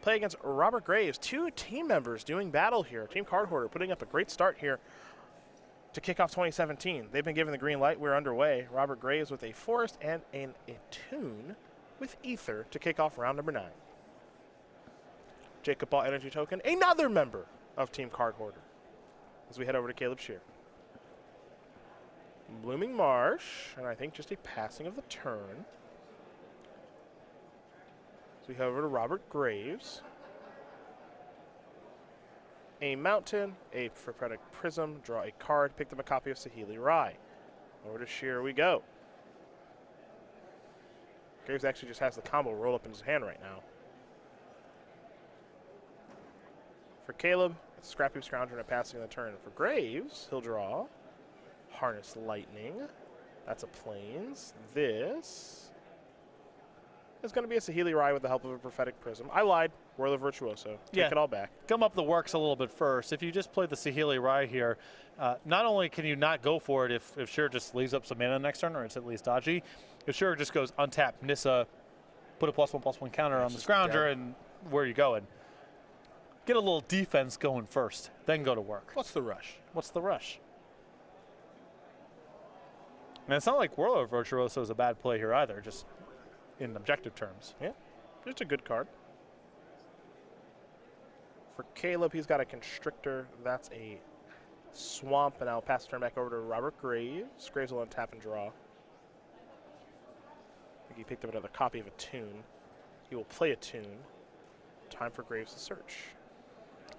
play against Robert Graves. Two team members doing battle here. Team Card Hoarder putting up a great start here to kick off 2017. They've been given the green light. We're underway. Robert Graves with a Forest and an Attune with Ether to kick off round number 9. Jacob Ball Energy Token, another member of Team Card Hoarder. As we head over to Caleb Scherer. Blooming Marsh, and I think just a passing of the turn. So we head over to Robert Graves. A Mountain, a Prophetic Prism, draw a card, pick them a copy of Saheeli Rai. Over to Scherer we go. Graves actually just has the combo roll up in his hand right now. For Caleb, it's Scrappy Scrounger and a passing of the turn. For Graves, he'll draw Harness Lightning. That's a Plains. This is going to be a Saheeli Rai with the help of a Prophetic Prism. I lied. Whirler Virtuoso. Take it all back. Come up the works a little bit first. If you just play the Saheeli Rai here, not only can you not go for it if Scherer just leaves up some mana next turn, or it's at least dodgy, if Scherer just goes untap Nissa, put a +1/+1 counter on the Scrounger, and where are you going? Get a little defense going first, then go to work. What's the rush? What's the rush? And it's not like Whirler Virtuoso is a bad play here either, just in objective terms. Yeah, just a good card. For Caleb, he's got a Constrictor. That's a Swamp, and I'll pass the turn back over to Robert Graves. Graves will untap and draw. I think he picked up another copy of Attune. He will play Attune. Time for Graves to search.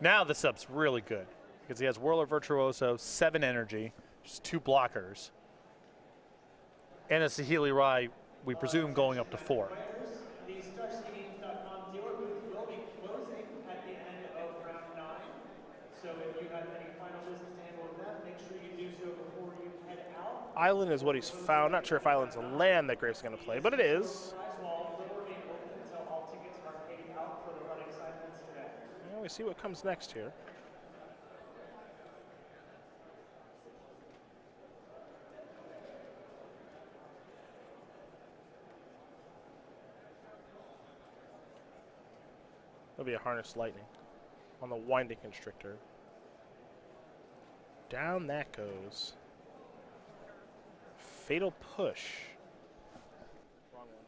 Now the setup's really good because he has Whirler Virtuoso, 7 energy, just 2 blockers, and a Saheeli Rai, we presume, going up to 4. The StarCityGames.com dealer booth will be closing at the end of round 9. So if you have any final business to handle with that, make sure you do so before you head out. Island is what he's found. Not sure if Island's a land that Graves is going to play, but it is. We see what comes next here. There'll be a Harness Lightning on the Winding Constrictor. Down that goes. Fatal Push. Wrong one.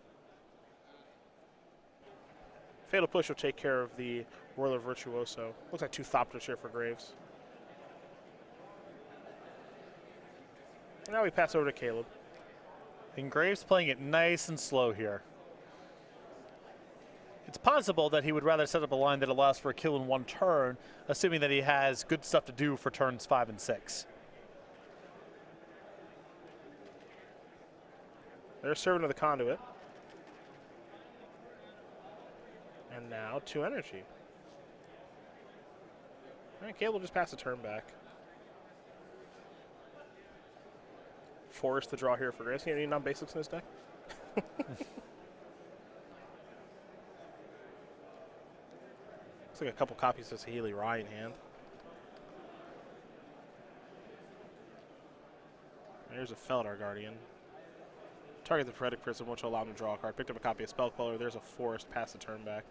Fatal Push will take care of the Whirler Virtuoso. Looks like 2 Thopters here for Graves. And now we pass over to Caleb. And Graves playing it nice and slow here. It's possible that he would rather set up a line that allows for a kill in 1 turn, assuming that he has good stuff to do for turns 5 and 6. They're serving to the Conduit. And now 2 energy. All right, Caleb will just pass the turn back. Forest the draw here for Graves. Any non-basics in this deck? Looks like a couple copies of Saheeli Rai in hand. There's a Feldar Guardian. Target the Prophetic Prism, which will allow him to draw a card. Picked up a copy of Spell Queller. There's a Forest. Pass the turn back.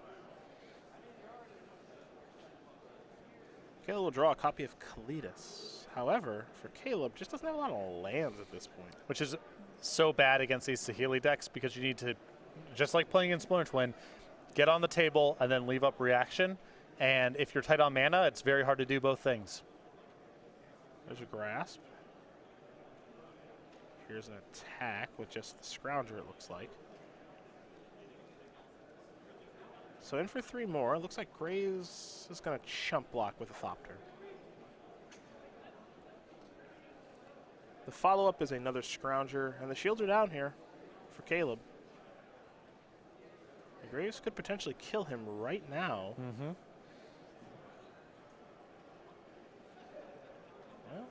Caleb will draw a copy of Kalidas. However, for Caleb, just doesn't have a lot of lands at this point. Which is so bad against these Saheeli decks because you need to, just like playing in Splinter Twin, get on the table and then leave up reaction. And if you're tight on mana, it's very hard to do both things. There's a Grasp. Here's an attack with just the Scrounger, it looks like. So in for 3 more. It looks like Graves is going to chump block with a Thopter. The follow-up is another Scrounger, and the shields are down here for Caleb. And Graves could potentially kill him right now. Mm-hmm. Well,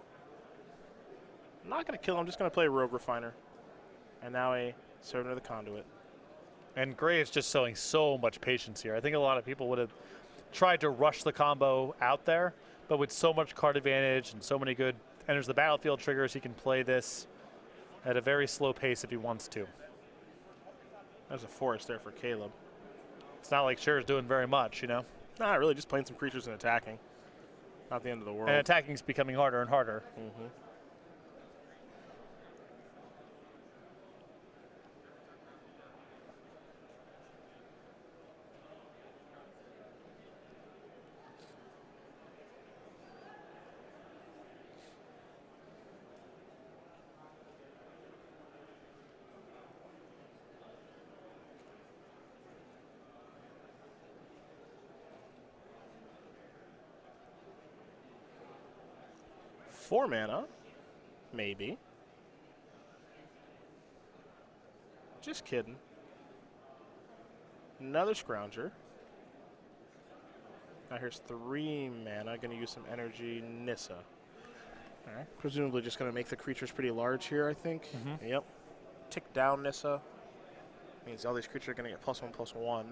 I'm not going to kill him. I'm just going to play a Rogue Refiner. And now a Servant of the Conduit. And Graves just showing so much patience here. I think a lot of people would have tried to rush the combo out there, but with so much card advantage and so many good enters the battlefield triggers, he can play this at a very slow pace if he wants to. There's a Forest there for Caleb. It's not like Scherer's doing very much, you know? Not really, just playing some creatures and attacking. Not the end of the world. And attacking's becoming harder and harder. Mm-hmm. Four mana, maybe. Just kidding. Another Scrounger. Now here's 3 mana. Going to use some energy. Nissa. All right. Presumably just going to make the creatures pretty large here, I think. Mm-hmm. Yep. Tick down Nissa. Means all these creatures are going to get +1/+1.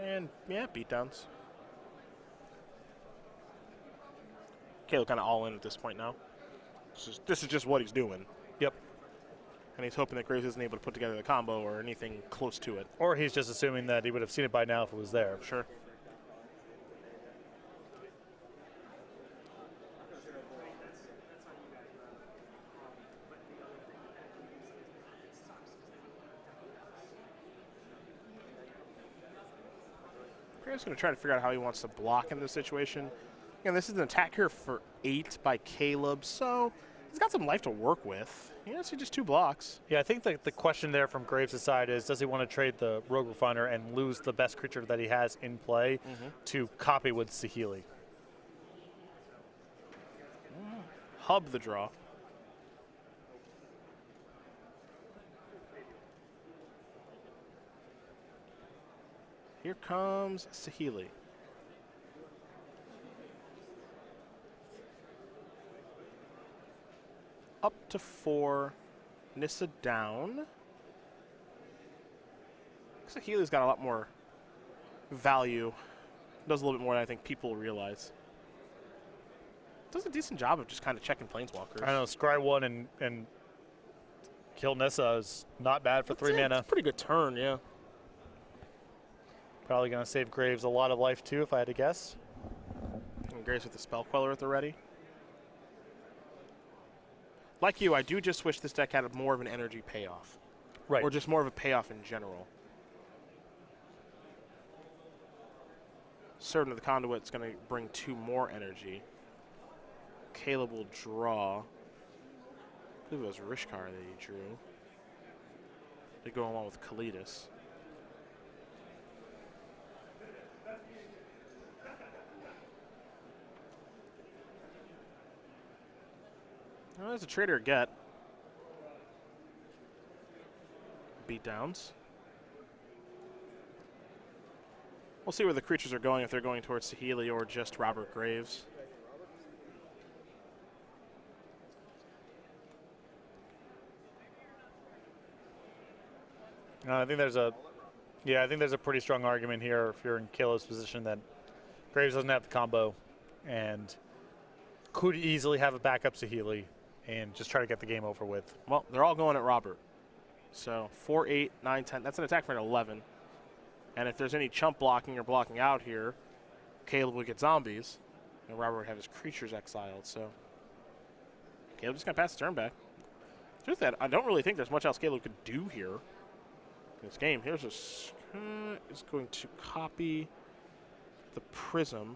And, yeah, beatdowns. Caleb kind of all in at this point now. This is just what he's doing. Yep. And he's hoping that Graves isn't able to put together the combo or anything close to it. Or he's just assuming that he would have seen it by now if it was there. Sure. Graves going to try to figure out how he wants to block in this situation. Again, this is an attack here for 8 by Caleb, so he's got some life to work with. Yeah, so just 2 blocks. Yeah, I think the question there from Graves' side is, does he want to trade the Rogue Refiner and lose the best creature that he has in play to copy with Saheeli? Hub the draw. Here comes Saheeli. Up to 4. Nissa down. Saheeli's got a lot more value. Does a little bit more than I think people realize. Does a decent job of just kind of checking Planeswalkers. I know, scry 1 and kill Nissa is not bad for 3 mana. It's a pretty good turn, yeah. Probably going to save Graves a lot of life too, if I had to guess. And Graves with the Spell Queller at the ready. Like you, I do just wish this deck had more of an energy payoff. Right. Or just more of a payoff in general. Servant of the Conduit's going to bring 2 more energy. Caleb will draw. I believe it was Rishkar that he drew. To go along with Kalidas. Well, there's a trader get. Beatdowns. We'll see where the creatures are going, if they're going towards Saheeli or just Robert Graves. I think there's a pretty strong argument here if you're in Caleb's position that Graves doesn't have the combo and could easily have a backup Saheeli and just try to get the game over with. Well, they're all going at Robert. So 4, 8, 9, 10. That's an attack for an 11. And if there's any chump blocking or blocking out here, Caleb will get zombies. And Robert would have his creatures exiled. So Caleb just going to pass the turn back. Truth that, I don't really think there's much else Caleb could do here in this game. Here's a is going to copy the Prism.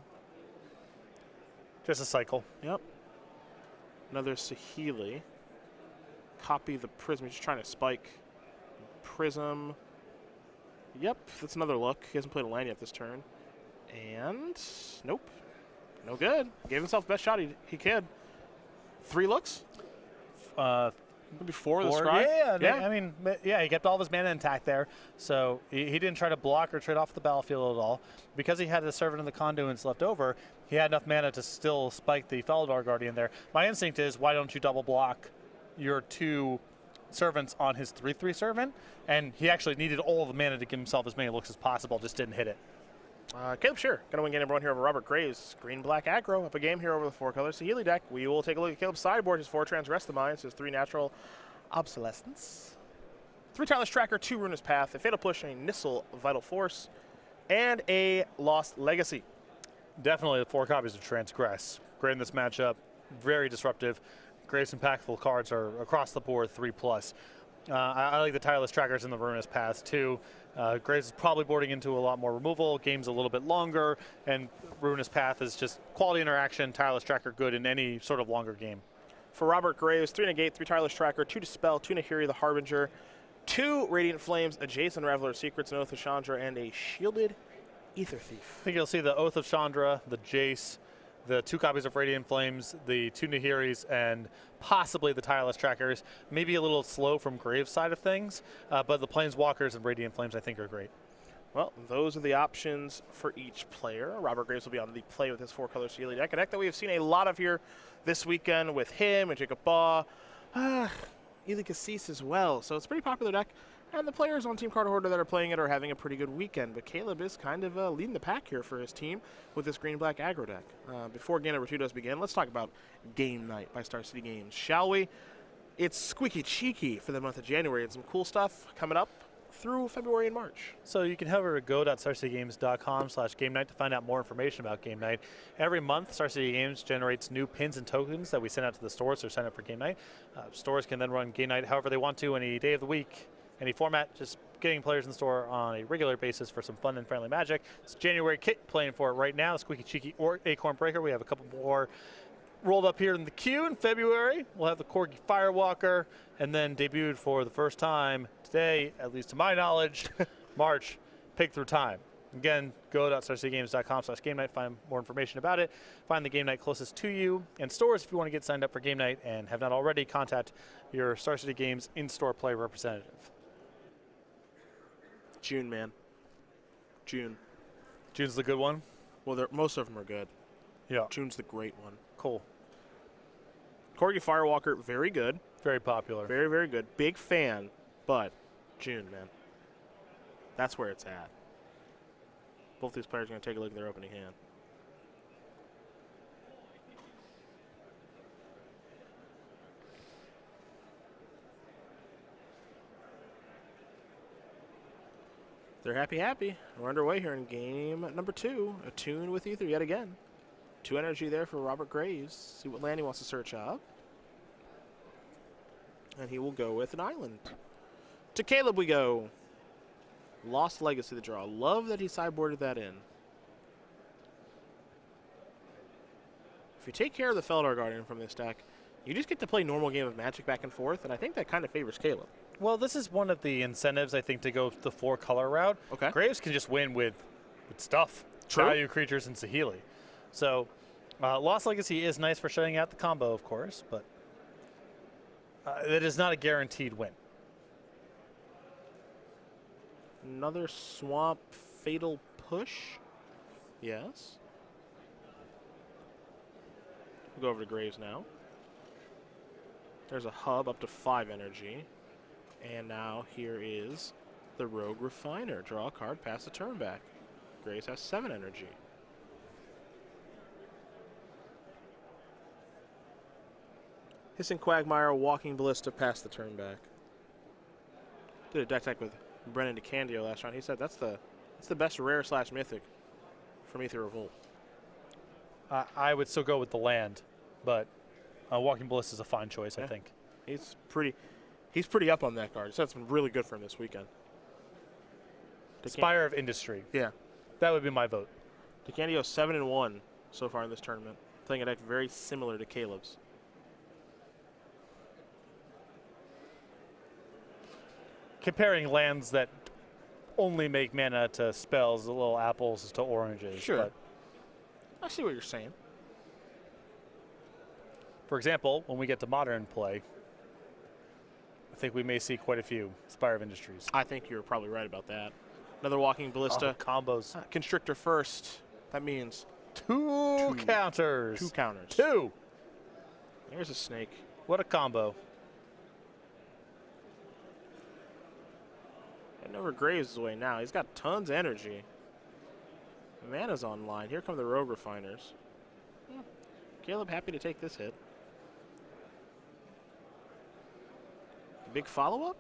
Just a cycle. Yep. Another Saheeli. Copy the Prism. He's just trying to spike Prism. Yep, that's another look. He hasn't played a land yet this turn. And nope. No good. Gave himself the best shot he could. 3 looks? Maybe 4 the scry? Yeah, I mean, yeah, he kept all of his mana intact there. So he didn't try to block or trade off the battlefield at all. Because he had the Servant of the Conduits left over, he had enough mana to still spike the Felidar Guardian there. My instinct is, why don't you double block your 2 servants on his 3/3 servant? And he actually needed all of the mana to give himself as many looks as possible, just didn't hit it. Caleb Scherer going to win game number 1 here over Robert Graves. Green-black aggro, up a game here over the 4-color Saheeli deck. We will take a look at Caleb's sideboard. His 4 Transgress the Minds, his 3 Natural Obsolescence. 3 Tireless Tracker, 2 Ruinous Path, a Fatal Push, and a Nissel Vital Force, and a Lost Legacy. Definitely the 4 copies of Transgress. Great in this matchup. Very disruptive. Greatest impactful cards are across the board, 3+. I like the Tireless Trackers in the Ruinous Path too. Graves is probably boarding into a lot more removal. Game's a little bit longer, and Ruinous Path is just quality interaction. Tireless Tracker good in any sort of longer game. For Robert Graves, 3 Negate, 3 Tireless Tracker, 2 Dispel, 2 Nahiri the Harbinger, 2 Radiant Flames, a Jason Reveler of Secrets, an Oath of Chandra, and a Shielded Ether Thief. I think you'll see the Oath of Chandra, the Jace, the 2 copies of Radiant Flames, the 2 Nahiris, and possibly the Tireless Trackers. Maybe a little slow from Graves' side of things, but the Planeswalkers and Radiant Flames I think are great. Well, those are the options for each player. Robert Graves will be on the play with his 4-color Sealy deck, a deck that we have seen a lot of here this weekend with him and Jacob Baugh, Eli Cassis as well. So it's a pretty popular deck, and the players on Team Card Hoarder that are playing it are having a pretty good weekend. But Caleb is kind of leading the pack here for his team with this green-black aggro deck. Before game number 2 does begin, let's talk about Game Night by Star City Games, shall we? It's squeaky cheeky for the month of January, and some cool stuff coming up through February and March. So you can head over to go.starcitygames.com/game night to find out more information about Game Night. Every month, Star City Games generates new pins and tokens that we send out to the stores or sign up for Game Night. Stores can then run Game Night however they want to, any day of the week, any format, just getting players in the store on a regular basis for some fun and friendly magic. It's January Kit playing for it right now, Squeaky Cheeky or Acorn Breaker. We have a couple more rolled up here in the queue in February. We'll have the Corgi Firewalker, and then debuted for the first time today, at least to my knowledge, March, Pig Through Time. Again, go.starcitygames.com/game night, find more information about it. Find the Game Night closest to you, and stores if you want to get signed up for Game Night and have not already, contact your Star City Games in-store play representative. June, man. June. June's the good one? Well, most of them are good. Yeah. June's the great one. Cool. Corgi Firewalker, very good. Very popular. Very, very good. Big fan, but June, man. That's where it's at. Both these players are going to take a look at their opening hand. They're happy. We're underway here in game number 2. Attune with Ether yet again. 2 energy there for Robert Graves. See what land he wants to search up. And he will go with an island. To Caleb we go. Lost Legacy the draw. Love that he sideboarded that in. If you take care of the Feldar Guardian from this deck, you just get to play normal game of Magic back and forth, and I think that kind of favors Caleb. Well, this is one of the incentives, I think, to go the 4-color route. Okay. Graves can just win with stuff. True. Value creatures and Saheeli. So, Lost Legacy is nice for shutting out the combo, of course, but it is not a guaranteed win. Another Swamp Fatal Push. Yes. We'll go over to Graves now. There's a hub up to 5 energy. And now here is the Rogue Refiner. Draw a card, pass the turn back. Graves has 7 energy. Hissing Quagmire, Walking Ballista, pass the turn back. Did a deck tech with Brennan DeCandio last round. He said that's the best rare/mythic from Ether Revolt. I would still go with the land, but Walking Ballista is a fine choice, I think. He's pretty up on that card, so that's been really good for him this weekend. Spire of Industry. Yeah. That would be my vote. DeCandio 7-1 so far in this tournament, playing a deck very similar to Caleb's. Comparing lands that only make mana to spells, the little apples to oranges. Sure. But I see what you're saying. for example, when we get to modern play, I think we may see quite a few Spire of Industries. I think you're probably right about that. Another Walking Ballista. Combos. Constrictor first. That means Two counters. 2 counters. 2. There's a snake. What a combo. Heading over Graves' way now. He's got tons of energy. Mana's online. Here come the Rogue Refiners. Caleb happy to take this hit. Big follow-up?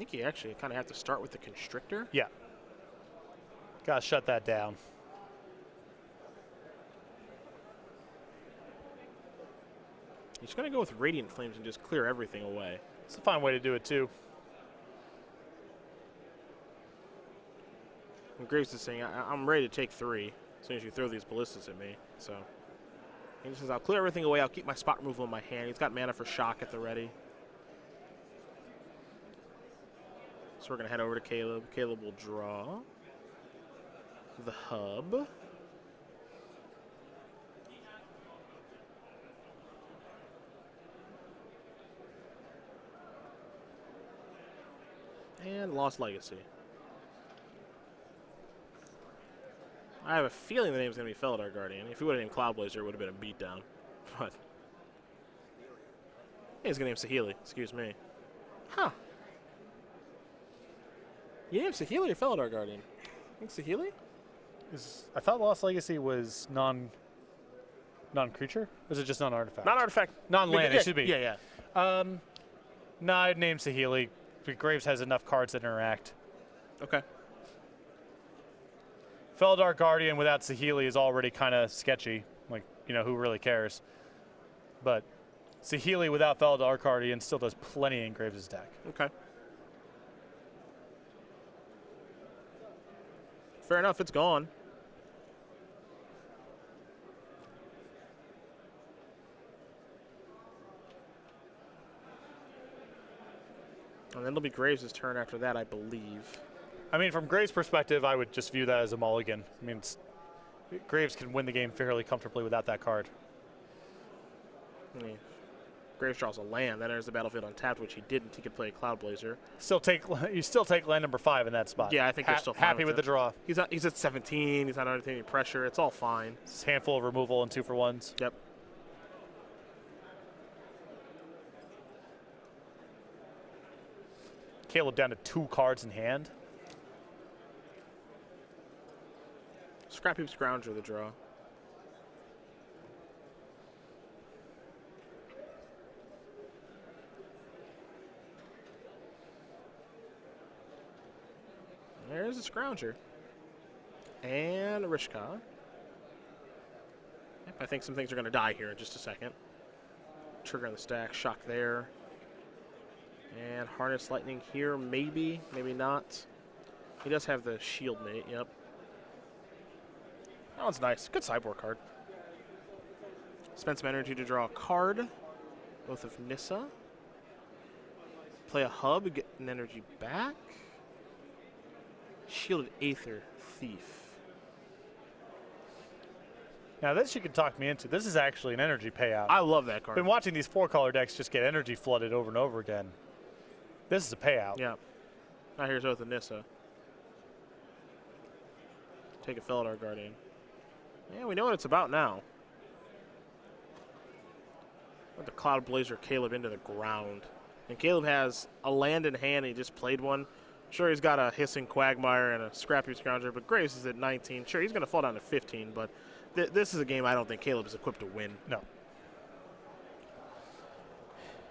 think you actually kind of have to start with the Constrictor. Yeah. Gotta shut that down. You're just going to go with Radiant Flames and just clear everything away. It's a fine way to do it, too. And Graves is saying, I'm ready to take 3 as soon as you throw these ballistas at me. So he says, I'll clear everything away. I'll keep my spot removal in my hand. He's got mana for shock at the ready. So we're going to head over to Caleb. Caleb will draw the hub. And Lost Legacy. I have a feeling the name's going to be Felidar Guardian. If he would have named Cloudblazer, it would have been a beatdown. But he's going to name Saheeli. Excuse me. Huh. You named Saheeli or Felidar Guardian? I think Saheeli? I thought Lost Legacy was non-creature? Or is it just non-artifact? Non-artifact. Non-land, it should be. Yeah, yeah. No, I'd name Saheeli. Graves has enough cards that interact. Okay. Felidar Guardian without Saheeli is already kind of sketchy. Like, who really cares? But Saheeli without Felidar Guardian still does plenty in Graves' deck. Okay. Fair enough, it's gone. And then it'll be Graves' turn after that, I believe. I mean, from Graves' perspective, I would just view that as a mulligan. I mean, Graves can win the game fairly comfortably without that card. Yeah. Graves draws a land, then enters the battlefield untapped, which he didn't. He could play a Cloudblazer. You still take land number 5 in that spot. Yeah, I think they're still fine happy with the draw. He's at 17. He's not under any pressure. It's all fine. It's a handful of removal and 2-for-1s. Yep. Caleb down to 2 cards in hand. Scrap Heap Scrounger the draw. There's a Scrounger. And a Rishka. Yep, I think some things are going to die here in just a second. Trigger on the stack, shock there. And Harness Lightning here, maybe, maybe not. He does have the Shield Mate, yep. That one's nice. Good sideboard card. Spend some energy to draw a card. Both of Nissa. Play a hub, get an energy back. Shielded Aether, Thief. Now this you can talk me into. This is actually an energy payout. I love that card. Been watching these 4-color decks just get energy flooded over and over again. This is a payout. Yeah. Now here's Oath of Nissa. Take a Felidar Guardian. Yeah, we know what it's about now. Let the Cloudblazer Caleb into the ground. And Caleb has a land in hand. He just played one. Sure, he's got a Hissing Quagmire and a Scrappy Scrounger, but Graves is at 19. Sure, he's going to fall down to 15, but this is a game I don't think Caleb is equipped to win. No.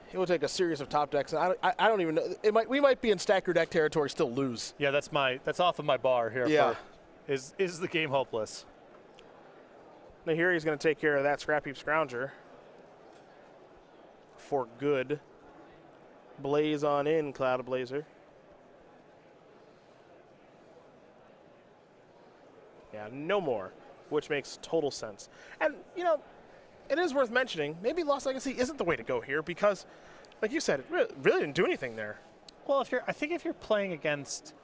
He will take a series of top decks. And I don't even know. We might be in stacker deck territory, still lose. Yeah, that's off of my bar here. Yeah. Is the game hopeless? Now here he's going to take care of that Scrap Heap Scrounger. For good. Blaze on in, Cloudblazer. Yeah, no more, which makes total sense. And, it is worth mentioning, maybe Lost Legacy isn't the way to go here because, like you said, it really didn't do anything there. Well, I think if you're playing against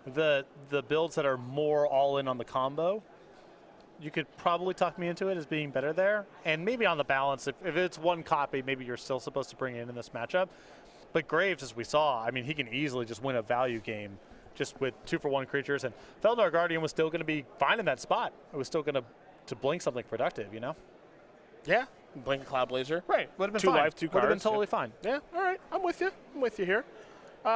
the builds that are more all in on the combo, you could probably talk me into it as being better there. And maybe on the balance, if it's one copy, maybe you're still supposed to bring it in this matchup. But Graves, as we saw, I mean, he can easily just win a value game just with 2-for-1 creatures. And Felidar Guardian was still going to be fine in that spot. It was still going to blink something productive, Yeah, blink Cloudblazer. Right, would have been 2 fine. life, 2 cards. Would have been totally fine. Yeah, all right, I'm with you. I'm with you here.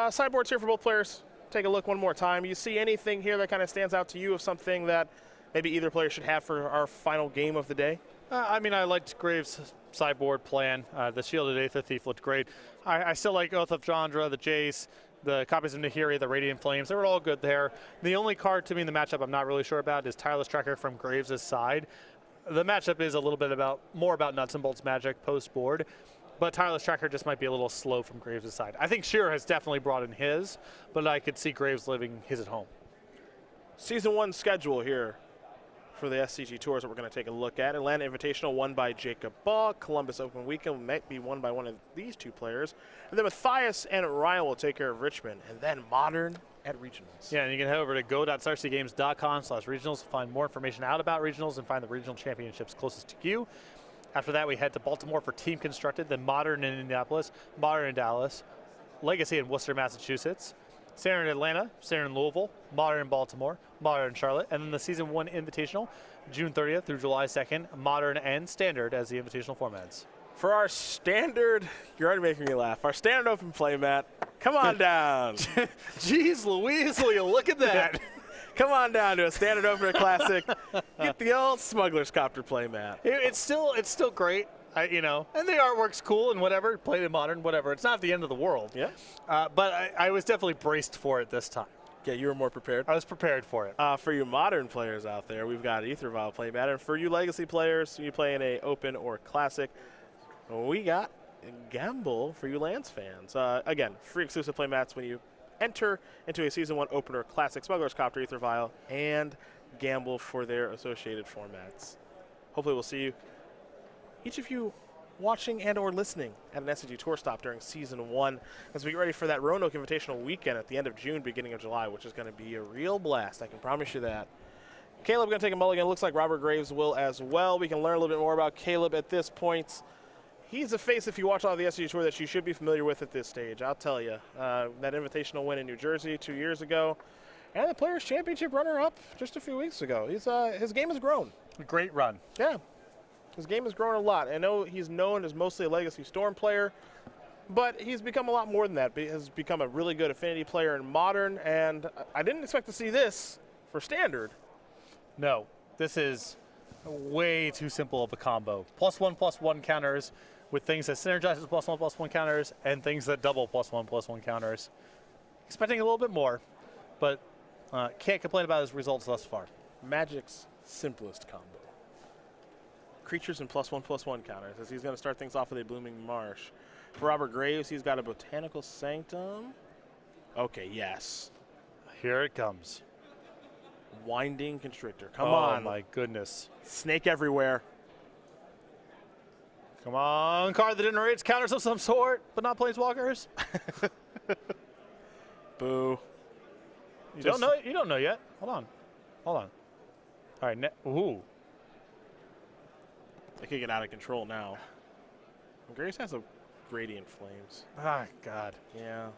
Sideboards here for both players. Take a look one more time. You see anything here that kind of stands out to you of something that maybe either player should have for our final game of the day? I mean, I liked Graves' sideboard plan. The Shielded Aether Thief looked great. I still like Oath of Chandra, the Jace, the copies of Nahiri, the Radiant Flames, they were all good there. The only card to me in the matchup I'm not really sure about is Tireless Tracker from Graves' side. The matchup is a little bit more about nuts and bolts magic post-board, but Tireless Tracker just might be a little slow from Graves' side. I think Scherer has definitely brought in his, but I could see Graves living his at home. Season 1 schedule here for the SCG Tours that we're going to take a look at. Atlanta Invitational won by Jacob Ball. Columbus Open Weekend might be won by one of these two players. And then Matthias and Ryan will take care of Richmond. And then Modern at Regionals. Yeah, and you can head over to go.starcgames.com/regionals to find more information out about regionals and find the regional championships closest to you. After that, we head to Baltimore for Team Constructed, then Modern in Indianapolis, Modern in Dallas, Legacy in Worcester, Massachusetts, Scherer in Atlanta, Scherer in Louisville, Modern in Baltimore, Modern in Charlotte, and then the Season 1 Invitational, June 30th through July 2nd, Modern and Standard as the Invitational formats. For our standard, you're already making me laugh, our standard open play, Matt, come on down. Jeez Louise, will you look at that? Come on down to a standard opener classic. Get the old Smuggler's Copter play, Matt. It's still great. And the artwork's cool and whatever, played in Modern, whatever. It's not the end of the world. Yeah. But I was definitely braced for it this time. Yeah, you were more prepared. I was prepared for it. For you Modern players out there, we've got Ether Vial play, Matt. And for you Legacy players, you play in a Open or Classic, we got Gamble for you Lance fans. Again, free exclusive play mats when you enter into a Season 1 Open or Classic, Smuggler's Copter, Ether Vial, and Gamble for their associated formats. Hopefully we'll see you, each of you, watching and or listening at an SCG Tour stop during Season 1 as we get ready for that Roanoke Invitational weekend at the end of June, beginning of July, which is going to be a real blast. I can promise you that. Caleb going to take a mulligan. Looks like Robert Graves will as well. We can learn a little bit more about Caleb at this point. He's a face, if you watch a lot of the SCG Tour, that you should be familiar with at this stage. I'll tell you. That Invitational win in New Jersey 2 years ago, and the Players' Championship runner-up just a few weeks ago. His game has grown. Great run. Yeah. His game has grown a lot. I know he's known as mostly a Legacy Storm player, but he's become a lot more than that. He has become a really good Affinity player in Modern, and I didn't expect to see this for Standard. No, this is way too simple of a combo. +1/+1 counters with things that synergize with +1/+1 counters and things that double +1/+1 counters. Expecting a little bit more, but can't complain about his results thus far. Magic's simplest combo. Creatures and +1/+1 counters, as he's going to start things off with a Blooming Marsh. For Robert Graves, he's got a Botanical Sanctum. Okay, yes. Here it comes. Winding Constrictor. Come on. Oh, my goodness. Snake everywhere. Come on, card that generates counters of some sort, but not planeswalkers. Boo. You don't know. You don't know yet. Hold on. All right. Ooh. It could get out of control now. Graves has a Radiant Flames. Ah, God. Yeah.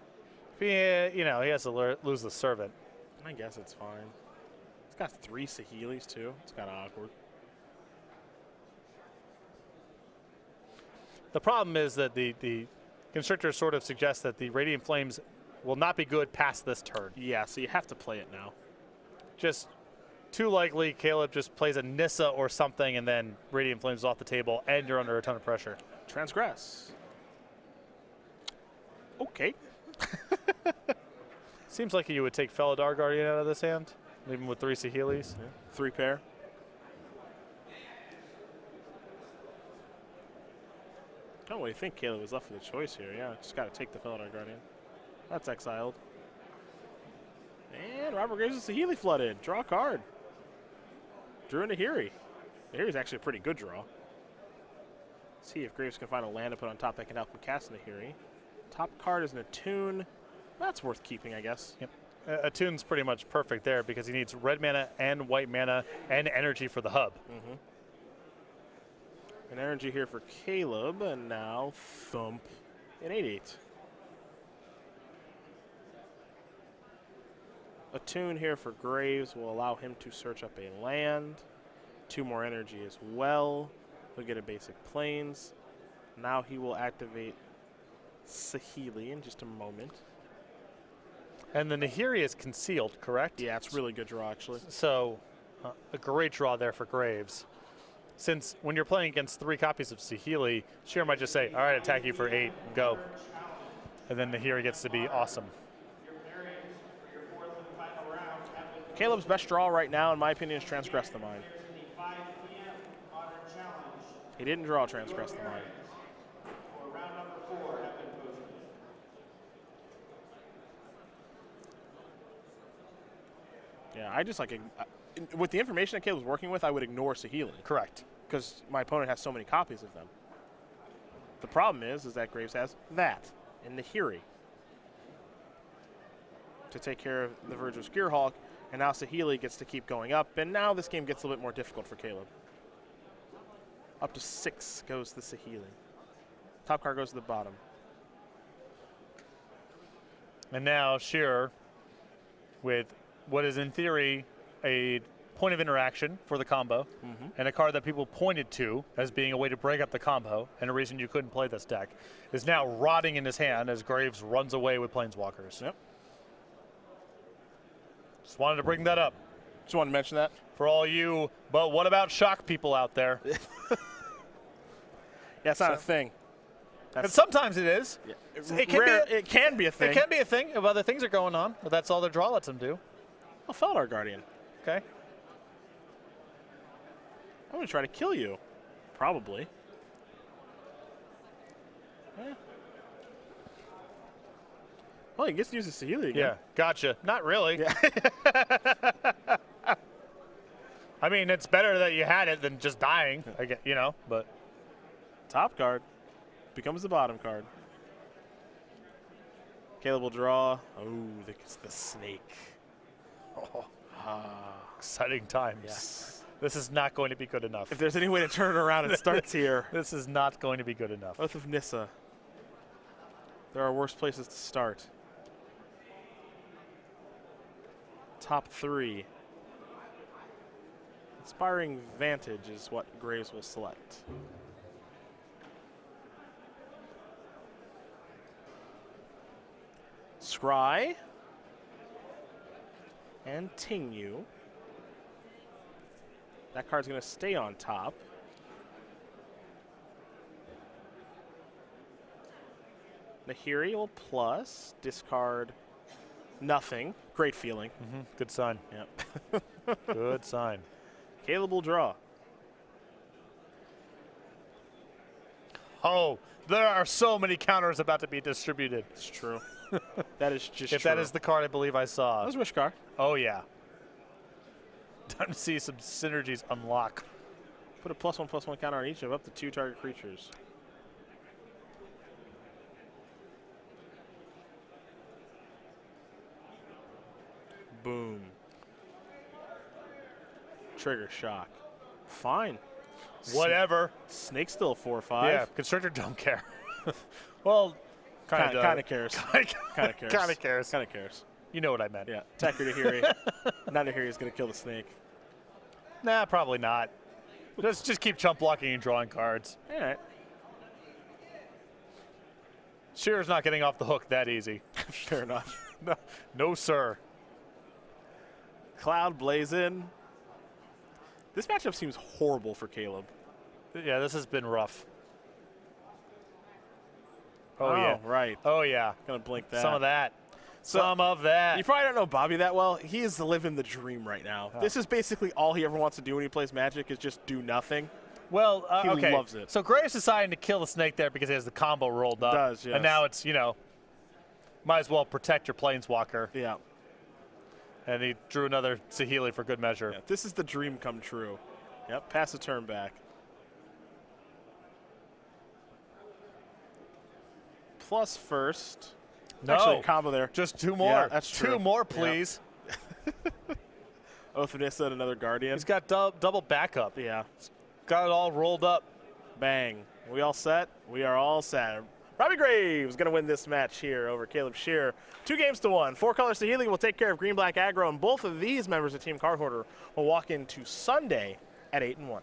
He has to lose the Servant. I guess it's fine. It's got 3 Saheelis, too. It's kind of awkward. The problem is that the Constrictor sort of suggests that the Radiant Flames will not be good past this turn. Yeah, so you have to play it now. Just too likely Caleb just plays a Nissa or something and then Radiant Flames is off the table and you're under a ton of pressure. Transgress. Okay. Seems like you would take Felidar Guardian out of this hand, leave him with 3 Saheelis. Yeah. 3 pair. I don't really think Caleb was left with a choice here. Yeah, just got to take the Felidar Guardian. That's exiled. And Robert Graves is Saheeli flooded. Draw a card. Drew into Nahiri. Nahiri's actually a pretty good draw. See if Graves can find a land to put on top that can help him cast Nahiri. Top card is an Attune. That's worth keeping, I guess. Yep. Attune's pretty much perfect there because he needs red mana and white mana and energy for the hub. Mm-hmm. An energy here for Caleb, and now Thump in 8/8. Attune here for Graves will allow him to search up a land. 2 more energy as well. He'll get a basic plains. Now he will activate Saheeli in just a moment. And the Nahiri is concealed, correct? Yeah, it's really good draw, actually. So a great draw there for Graves. Since when you're playing against 3 copies of Saheeli, Scherer might just say, all right, attack you for 8, go. And then Nahiri gets to be awesome. Caleb's best draw right now, in my opinion, is Transgress the Mind. He didn't draw Transgress the Mind. Yeah, I just like, with the information that Caleb's working with, I would ignore Saheeli. Correct. Because my opponent has so many copies of them. The problem is that Graves has that in the Nahiri to take care of the Verge of Gearhulk, and now Saheeli gets to keep going up, and now this game gets a little bit more difficult for Caleb. Up to 6 goes the Saheeli. Top card goes to the bottom. And now Scherer with what is in theory a point of interaction for the combo, and a card that people pointed to as being a way to break up the combo and a reason you couldn't play this deck, is now rotting in his hand as Graves runs away with Planeswalkers. Yep. Just wanted to bring that up. Just wanted to mention that. For all you, but what about shock people out there? Yeah, it's not a thing. And sometimes it is. Yeah. It can It can be a thing. It can be a thing if other things are going on, but that's all their draw lets them do. Well, Feldar Guardian. Okay. I'm going to try to kill you. Probably. Yeah. Well, he gets to use the Saheeli again. Yeah, gotcha. Not really. Yeah. I mean, it's better that you had it than just dying, I get, you know, but. Top card becomes the bottom card. Caleb will draw. Oh, the snake. Oh. Exciting times. Yes. This is not going to be good enough. If there's any way to turn it around, it starts here. This is not going to be good enough. Oath of Nissa. There are worse places to start. Top 3. Inspiring Vantage is what Graves will select. Scry. And Tingu. That card's going to stay on top. Nahiri will plus, discard nothing. Great feeling. Good sign. Yep. Good sign. Caleb will draw. Oh, there are so many counters about to be distributed. It's true. That is just If true. that is the card I believe I saw. That was Wishkar. Oh, yeah. Time to see some synergies unlock. Put a +1/+1 counter on each of up to 2 target creatures. Boom. Trigger shock. Fine. Whatever. Snake's still 4/5. Yeah, Constrictor don't care. Well, kind Kind of cares. Kind Kind of cares. Kind of cares. Kind of cares. You know what I meant. Yeah. Attack your Nahiri. Not Nahiri is going to kill the snake. Nah, probably not. Just keep chump blocking and drawing cards. All right. Shearer's not getting off the hook that easy. Fair enough. No, sir. Cloud blaze in. This matchup seems horrible for Caleb. Yeah, this has been rough. Oh, yeah. Right. Oh, yeah. Gonna blink that. Some of that. So- Some of that. You probably don't know Bobby that well. He is living the dream right now. Oh. This is basically all he ever wants to do when he plays Magic is just do nothing. Well, He okay. loves it. So Graves deciding to kill the snake there because he has the combo rolled up. Does, yes. And now it's, you know, might as well protect your Planeswalker. Yeah. And he drew another Saheeli for good measure. Yeah. This is the dream come true. Yep. Pass the turn back. Plus first. No. Actually, a combo there. Just 2 more. Yeah, that's true. 2 more, Yeah. please. Oath of Nissa and another Guardian. He's got double backup. Yeah. Got it all rolled up. Bang. We all set? We are all set. Robbie Graves going to win this match here over Caleb Scherer. 2-1. 4-color Saheeli will take care of green-black aggro, and both of these members of Team Cardhoarder will walk into Sunday at 8-1.